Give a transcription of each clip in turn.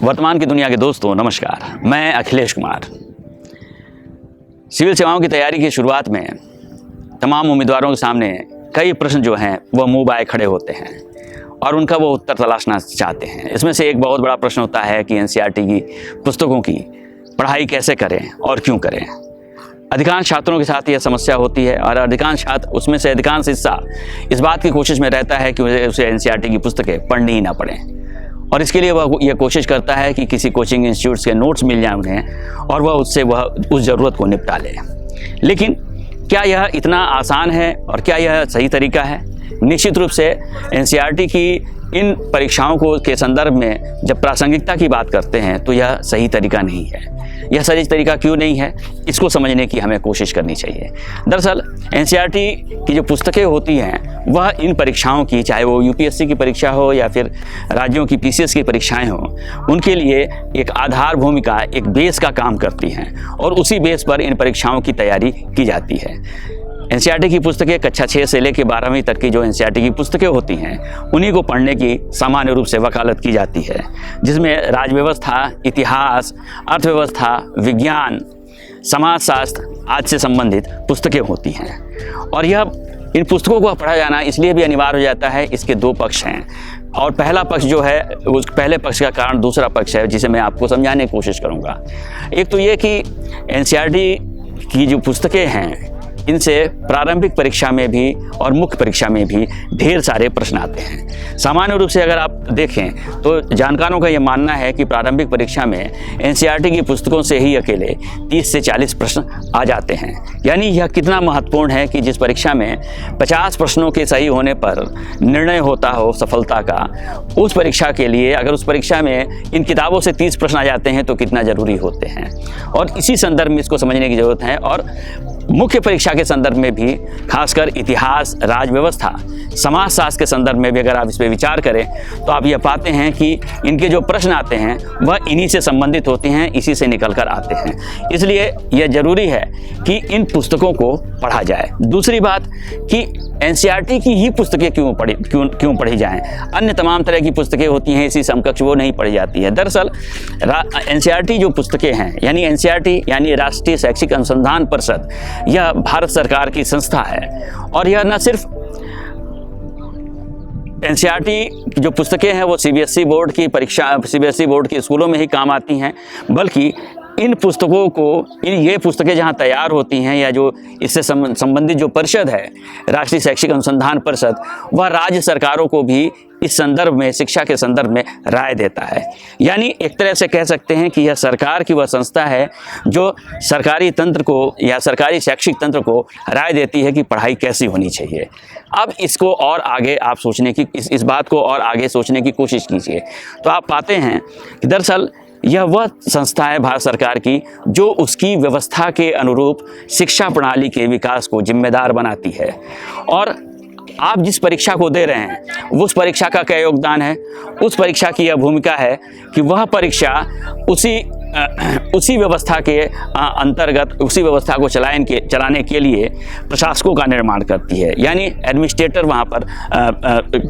वर्तमान की दुनिया के दोस्तों नमस्कार, मैं अखिलेश कुमार। सिविल सेवाओं की तैयारी की शुरुआत में तमाम उम्मीदवारों के सामने कई प्रश्न जो हैं वह मुंह बाए खड़े होते हैं और उनका वो उत्तर तलाशना चाहते हैं। इसमें से एक बहुत बड़ा प्रश्न होता है कि एनसीईआरटी की पुस्तकों की पढ़ाई कैसे करें और क्यों करें। अधिकांश छात्रों के साथ यह समस्या होती है और अधिकांश छात्र उसमें से अधिकांश हिस्सा इस बात की कोशिश में रहता है कि उसे एनसीईआरटी की पुस्तकें पढ़नी ही ना पड़ें और इसके लिए वह यह कोशिश करता है कि किसी कोचिंग इंस्टीट्यूट्स के नोट्स मिल जाएं उन्हें और वह उस ज़रूरत को निपटा ले। लेकिन क्या यह इतना आसान है और क्या यह सही तरीका है? निश्चित रूप से एनसीईआरटी की इन परीक्षाओं के संदर्भ में जब प्रासंगिकता की बात करते हैं तो यह सही तरीका नहीं है। यह सही तरीका क्यों नहीं है, इसको समझने की हमें कोशिश करनी चाहिए। दरअसल एनसीईआरटी की जो पुस्तकें होती हैं वह इन परीक्षाओं की, चाहे वो यूपीएससी की परीक्षा हो या फिर राज्यों की पीसीएस की परीक्षाएं हो, उनके लिए एक आधार भूमिका, एक बेस का काम करती हैं और उसी बेस पर इन परीक्षाओं की तैयारी की जाती है। एनसीईआरटी की पुस्तकें कक्षा 6 से लेकर 12वीं तक की जो एनसीईआरटी की पुस्तकें होती हैं उन्हीं को पढ़ने की सामान्य रूप से वकालत की जाती है, जिसमें राज व्यवस्था, इतिहास, अर्थव्यवस्था, विज्ञान, समाजशास्त्र आदि से संबंधित पुस्तकें होती हैं। और यह इन पुस्तकों को पढ़ा जाना इसलिए भी अनिवार्य हो जाता है, इसके दो पक्ष हैं और पहला पक्ष जो है उस पहले पक्ष का कारण दूसरा पक्ष है जिसे मैं आपको समझाने की कोशिश करूँगा। एक तो ये कि एनसीईआरटी की जो पुस्तकें हैं इनसे प्रारंभिक परीक्षा में भी और मुख्य परीक्षा में भी ढेर सारे प्रश्न आते हैं। सामान्य रूप से अगर आप देखें तो जानकारों का यह मानना है कि प्रारंभिक परीक्षा में एनसीईआरटी की पुस्तकों से ही अकेले 30 से 40 प्रश्न आ जाते हैं। यानी यह कितना महत्वपूर्ण है कि जिस परीक्षा में 50 प्रश्नों के सही होने पर निर्णय होता हो सफलता का, उस परीक्षा के लिए अगर उस परीक्षा में इन किताबों से 30 प्रश्न आ जाते हैं तो कितना ज़रूरी होते हैं। और इसी संदर्भ में इसको समझने की ज़रूरत है। और मुख्य परीक्षा के संदर्भ में भी, खासकर इतिहास, राज व्यवस्था, समाजशास्त्र के संदर्भ में भी अगर आप इस पर विचार करें तो आप यह पाते हैं कि इनके जो प्रश्न आते हैं वह इन्हीं से संबंधित होते हैं, इसी से निकल कर आते हैं। इसलिए यह जरूरी है कि इन पुस्तकों को पढ़ा जाए। दूसरी बात कि एनसीईआरटी की ही पुस्तकें क्यों पढ़ी जाएं, अन्य तमाम तरह की पुस्तकें होती हैं इसी समकक्ष, वो नहीं पढ़ी जाती है। दरअसल एनसीईआरटी जो पुस्तकें हैं, यानी एनसीईआरटी यानी राष्ट्रीय शैक्षिक अनुसंधान परिषद, यह भारत सरकार की संस्था है और यह न सिर्फ एनसीईआरटी जो पुस्तकें हैं वो सीबीएसई बोर्ड की स्कूलों में ही काम आती हैं, बल्कि इन पुस्तकों को, ये पुस्तकें जहां तैयार होती हैं या जो इससे संबंधित जो परिषद है राष्ट्रीय शैक्षिक अनुसंधान परिषद, वह राज्य सरकारों को भी इस संदर्भ में, शिक्षा के संदर्भ में राय देता है। यानी एक तरह से कह सकते हैं कि यह सरकार की वह संस्था है जो सरकारी तंत्र को या सरकारी शैक्षिक तंत्र को राय देती है कि पढ़ाई कैसी होनी चाहिए। अब इसको और आगे आप सोचने की, इस बात को और आगे सोचने की कोशिश कीजिए तो आप पाते हैं कि दरअसल यह वह संस्था है भारत सरकार की जो उसकी व्यवस्था के अनुरूप शिक्षा प्रणाली के विकास को जिम्मेदार बनाती है। और आप जिस परीक्षा को दे रहे हैं उस परीक्षा का क्या योगदान है? उस परीक्षा की यह भूमिका है कि वह परीक्षा उसी व्यवस्था के अंतर्गत, उसी व्यवस्था को चलाने के लिए प्रशासकों का निर्माण करती है। यानी एडमिनिस्ट्रेटर वहाँ पर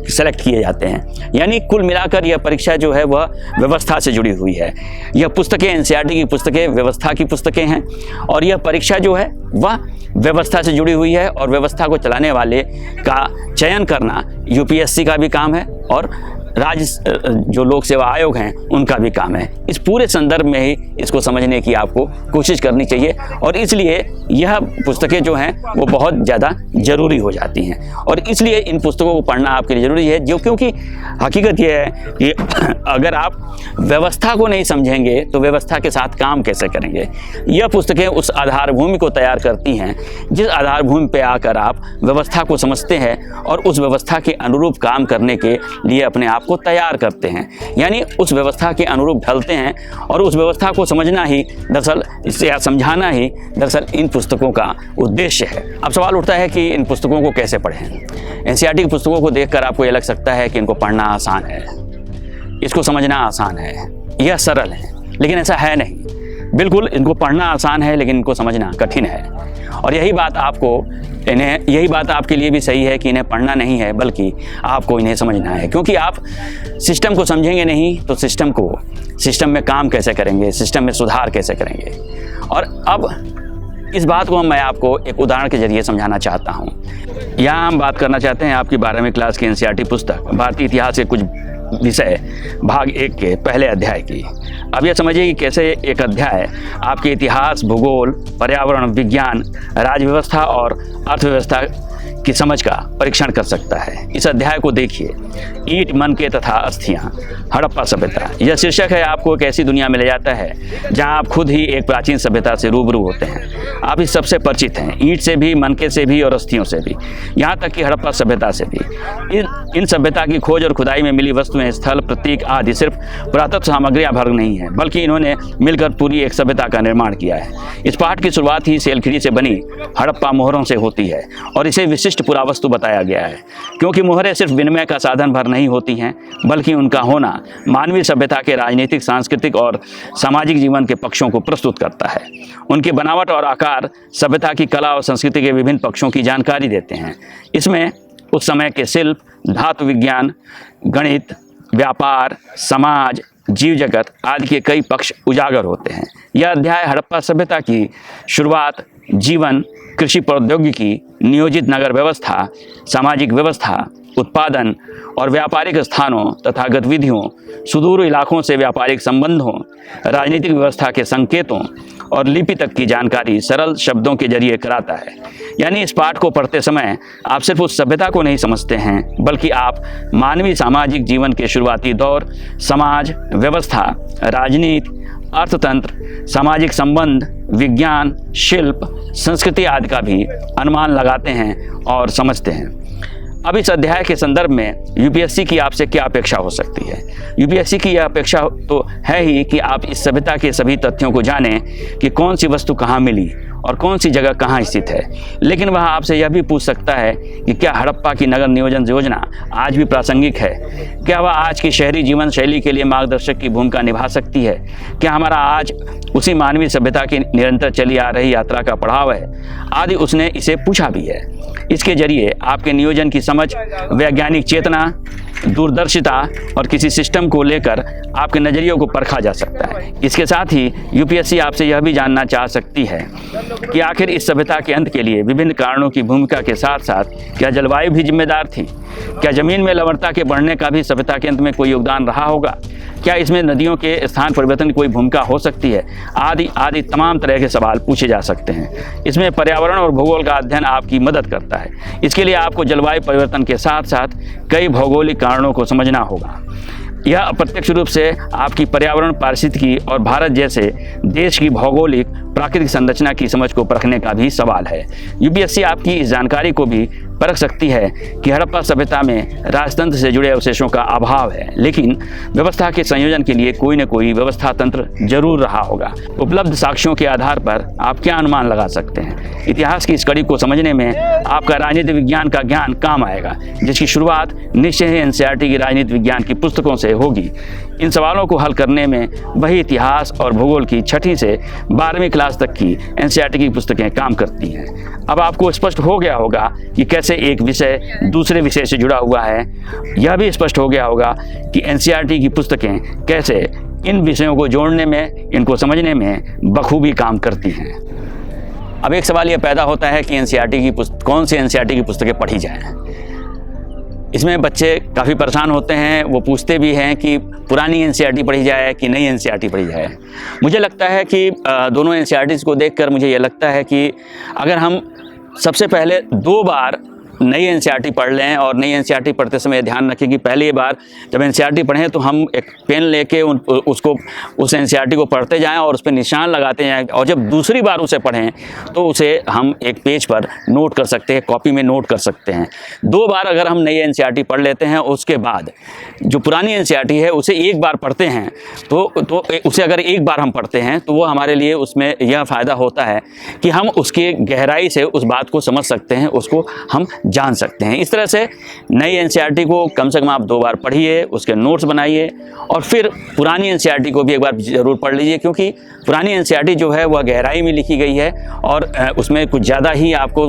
सेलेक्ट किए जाते हैं। यानी कुल मिलाकर यह परीक्षा जो है वह व्यवस्था से जुड़ी हुई है। यह पुस्तकें, एनसीईआरटी की पुस्तकें व्यवस्था की पुस्तकें हैं और यह परीक्षा जो है वह व्यवस्था से जुड़ी हुई है और व्यवस्था को चलाने वाले का चयन करना यूपीएससी का भी काम है और राज्य जो लोक सेवा आयोग हैं उनका भी काम है। इस पूरे संदर्भ में ही इसको समझने की आपको कोशिश करनी चाहिए और इसलिए यह पुस्तकें जो हैं वो बहुत ज़्यादा ज़रूरी हो जाती हैं और इसलिए इन पुस्तकों को पढ़ना आपके लिए ज़रूरी है। जो क्योंकि हकीकत यह है कि अगर आप व्यवस्था को नहीं समझेंगे तो व्यवस्था के साथ काम कैसे करेंगे। यह पुस्तकें उस आधार भूमि को तैयार करती हैं जिस आधार भूमि पर आकर आप व्यवस्था को समझते हैं और उस व्यवस्था के अनुरूप काम करने के लिए अपने आप को तैयार करते हैं। यानी उस व्यवस्था के अनुरूप ढलते हैं और उस व्यवस्था को समझना ही दरअसल, इससे समझाना ही दरअसल इन पुस्तकों का उद्देश्य है। अब सवाल उठता है कि इन पुस्तकों को कैसे पढ़ें। एनसीईआरटी की पुस्तकों को देखकर आपको यह लग सकता है कि इनको पढ़ना आसान है, इसको समझना आसान है, यह सरल है, लेकिन ऐसा है नहीं। बिल्कुल इनको पढ़ना आसान है लेकिन इनको समझना कठिन है। और यही बात आपको इन्हें यही बात आपके लिए भी सही है कि इन्हें पढ़ना नहीं है, बल्कि आपको इन्हें समझना है। क्योंकि आप सिस्टम को समझेंगे नहीं तो सिस्टम में काम कैसे करेंगे, सिस्टम में सुधार कैसे करेंगे। और अब इस बात को मैं आपको एक उदाहरण के जरिए समझाना चाहता हूँ। यहाँ हम बात करना चाहते हैं आपकी 12वीं क्लास की एनसीईआरटी पुस्तक भारतीय इतिहास के कुछ विषय भाग 1 के पहले अध्याय की। अब यह समझिए कि कैसे एक अध्याय आपके इतिहास, भूगोल, पर्यावरण, विज्ञान, राज्य व्यवस्था और अर्थव्यवस्था की समझ का परीक्षण कर सकता है। इस अध्याय को देखिए, ईंट, मनके तथा अस्थियां, हड़प्पा सभ्यता। यह शीर्षक है आपको एक ऐसी दुनिया में ले जाता है जहां आप खुद ही एक प्राचीन सभ्यता से रूबरू होते हैं। आप इस सबसे परिचित हैं, ईंट से भी, मनके से भी और अस्थियों से भी, यहाँ तक कि हड़प्पा सभ्यता से भी। इन सभ्यता की खोज और खुदाई में मिली वस्तुएं, स्थल, प्रतीक आदि सिर्फ पुरातत्व सामग्रियां भर नहीं है, बल्कि इन्होंने मिलकर पूरी एक सभ्यता का निर्माण किया है। इस पाठ की शुरुआत ही सेलखिड़ी से बनी हड़प्पा मोहरों से होती है और इसे विशिष्ट पुरावस्तु बताया गया है, क्योंकि मोहरें सिर्फ विनिमय का साधन भर नहीं होती हैं, बल्कि उनका होना मानवीय सभ्यता के राजनीतिक, सांस्कृतिक और सामाजिक जीवन के पक्षों को प्रस्तुत करता है। उनकी बनावट और आकार सभ्यता की कला और संस्कृति के विभिन्न पक्षों की जानकारी देते हैं। इसमें उस समय के शिल्प, धातु विज्ञान, गणित, व्यापार, समाज, जीव जगत आदि के कई पक्ष उजागर होते हैं। यह अध्याय हड़प्पा सभ्यता की शुरुआत, जीवन, कृषि प्रौद्योगिकी, नियोजित नगर व्यवस्था, सामाजिक व्यवस्था, उत्पादन और व्यापारिक स्थानों तथा गतिविधियों, सुदूर इलाकों से व्यापारिक संबंधों, राजनीतिक व्यवस्था के संकेतों और लिपि तक की जानकारी सरल शब्दों के जरिए कराता है। यानी इस पाठ को पढ़ते समय आप सिर्फ उस सभ्यता को नहीं समझते हैं, बल्कि आप मानवीय सामाजिक जीवन के शुरुआती दौर, समाज व्यवस्था, राजनीति, अर्थतंत्र, सामाजिक संबंध, विज्ञान, शिल्प, संस्कृति आदि का भी अनुमान लगाते हैं और समझते हैं। अब इस अध्याय के संदर्भ में यूपीएससी की आपसे क्या अपेक्षा हो सकती है? यूपीएससी की यह अपेक्षा तो है ही कि आप इस सभ्यता के सभी तथ्यों को जानें कि कौन सी वस्तु कहाँ मिली और कौन सी जगह कहाँ स्थित है। लेकिन वह आपसे यह भी पूछ सकता है कि क्या हड़प्पा की नगर नियोजन योजना आज भी प्रासंगिक है? क्या वह आज की शहरी जीवन शैली के लिए मार्गदर्शक की भूमिका निभा सकती है? क्या हमारा आज उसी मानवीय सभ्यता की निरंतर चली आ रही यात्रा का पड़ाव है? आदि उसने इसे पूछा भी है। इसके जरिए आपके नियोजन की समझ, वैज्ञानिक चेतना, दूरदर्शिता और किसी सिस्टम को लेकर आपके नज़रियों को परखा जा सकता है। इसके साथ ही यूपीएससी आपसे यह भी जानना चाह सकती है कि आखिर इस सभ्यता के अंत के लिए विभिन्न कारणों की भूमिका के साथ साथ क्या जलवायु भी जिम्मेदार थी? क्या जमीन में लवणता के बढ़ने का भी सभ्यता के अंत में कोई योगदान रहा होगा? क्या इसमें नदियों के स्थान परिवर्तन की कोई भूमिका हो सकती है? आदि आदि तमाम तरह के सवाल पूछे जा सकते हैं। इसमें पर्यावरण और भूगोल का अध्ययन आपकी मदद करता है। इसके लिए आपको जलवायु परिवर्तन के साथ साथ कई भौगोलिक कारणों को समझना होगा। यह अप्रत्यक्ष रूप से आपकी पर्यावरण, पारिस्थितिकी और भारत जैसे देश की भौगोलिक प्राकृतिक संरचना की समझ को परखने का भी सवाल है। यूपीएससी आपकी इस जानकारी को भी परख सकती है कि हड़प्पा सभ्यता में राजतंत्र से जुड़े अवशेषों का अभाव है, लेकिन व्यवस्था के संयोजन के लिए कोई न कोई व्यवस्था तंत्र जरूर रहा होगा। उपलब्ध साक्ष्यों के आधार पर आप क्या अनुमान लगा सकते हैं? इतिहास की इस कड़ी को समझने में आपका राजनीति विज्ञान का ज्ञान काम आएगा, जिसकी शुरुआत निश्चय ही एनसीईआरटी की राजनीति विज्ञान की पुस्तकों से होगी। इन सवालों को हल करने में वही इतिहास और भूगोल की 6ठी से 12वीं क्लास तक की एनसीईआरटी की पुस्तकें काम करती हैं। अब आपको स्पष्ट हो गया होगा कि कैसे एक विषय दूसरे विषय से जुड़ा हुआ है। यह भी स्पष्ट हो गया होगा कि एनसीईआरटी की पुस्तकें कैसे इन विषयों को जोड़ने में, इनको समझने में बखूबी काम करती हैं। अब एक सवाल यह पैदा होता है कि कौन सी एनसीईआरटी की पुस्तकें पढ़ी जाएं। इसमें बच्चे काफ़ी परेशान होते हैं। वो पूछते भी हैं कि पुरानी एनसीईआरटी पढ़ी जाए कि नई एनसीईआरटी पढ़ी जाए। मुझे लगता है कि दोनों एनसीईआरटीज़ को देखकर मुझे यह लगता है कि अगर हम सबसे पहले 2 बार नई एनसीईआरटी पढ़ लें और नई एनसीईआरटी पढ़ते समय ध्यान रखें कि पहली बार जब एनसीईआरटी पढ़ें तो हम एक पेन लेके उस एनसीईआरटी को पढ़ते जाएं और उस पर निशान लगाते जाएं, और जब दूसरी बार उसे पढ़ें तो उसे हम एक पेज पर नोट कर सकते हैं, कॉपी में नोट कर सकते हैं। 2 बार अगर हम नई एनसीईआरटी पढ़ लेते हैं, उसके बाद जो पुरानी एनसीईआरटी है उसे एक बार पढ़ते हैं तो उसे अगर एक बार हम पढ़ते हैं तो वो हमारे लिए उसमें यह फ़ायदा होता है कि हम उसके गहराई से उस बात को समझ सकते हैं, उसको हम जान सकते हैं। इस तरह से नई एनसीईआरटी को कम से कम आप 2 बार पढ़िए, उसके नोट्स बनाइए और फिर पुरानी एनसीईआरटी को भी एक बार ज़रूर पढ़ लीजिए, क्योंकि पुरानी एनसीईआरटी जो है वह गहराई में लिखी गई है और उसमें कुछ ज़्यादा ही आपको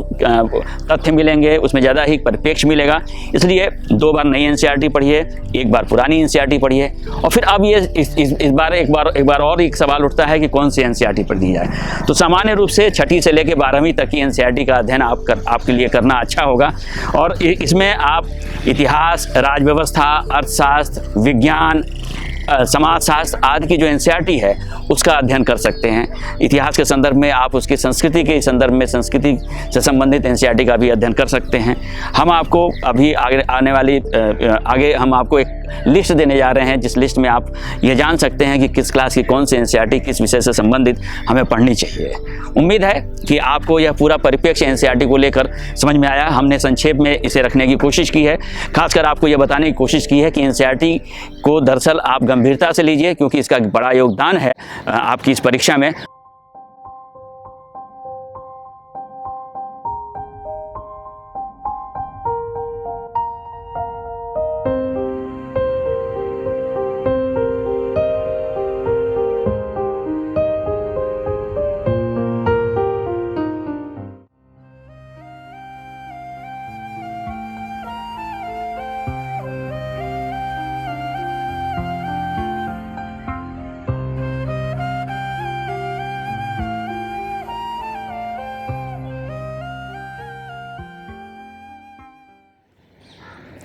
तथ्य मिलेंगे, उसमें ज़्यादा ही परिप्रेक्ष्य मिलेगा। इसलिए 2 बार नई एनसीईआरटी पढ़िए, 1 बार पुरानी एनसीईआरटी पढ़िए। और फिर अब ये इस बार एक बार और एक सवाल उठता है कि कौन सी एनसीईआरटी पढ़ दी जाए। तो सामान्य रूप से 6ठी से लेकर 12वीं तक की एनसीईआरटी का अध्ययन आपके लिए करना अच्छा होगा। और इसमें आप इतिहास, राज्य व्यवस्था, अर्थशास्त्र, विज्ञान, समाजशास्त्र आदि की जो एनसीईआरटी है उसका अध्ययन कर सकते हैं। इतिहास के संदर्भ में आप उसकी संस्कृति के संदर्भ में संस्कृति से संबंधित एनसीईआरटी का भी अध्ययन कर सकते हैं। हम आपको अभी आगे हम आपको एक लिस्ट देने जा रहे हैं, जिस लिस्ट में आप ये जान सकते हैं कि किस क्लास की कौन सी एनसीईआरटी किस विषय से संबंधित हमें पढ़नी चाहिए। उम्मीद है कि आपको यह पूरा परिप्रेक्ष्य एनसीईआरटी को लेकर समझ में आया। हमने संक्षेप में इसे रखने की कोशिश की है, खासकर आपको यह बताने की कोशिश की है कि एनसीईआरटी को दरअसल आप गंभीरता से लीजिए, क्योंकि इसका बड़ा योगदान है आपकी इस परीक्षा में।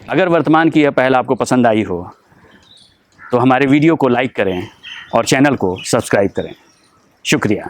अगर वर्तमान की यह पहल आपको पसंद आई हो तो हमारे वीडियो को लाइक करें और चैनल को सब्सक्राइब करें। शुक्रिया।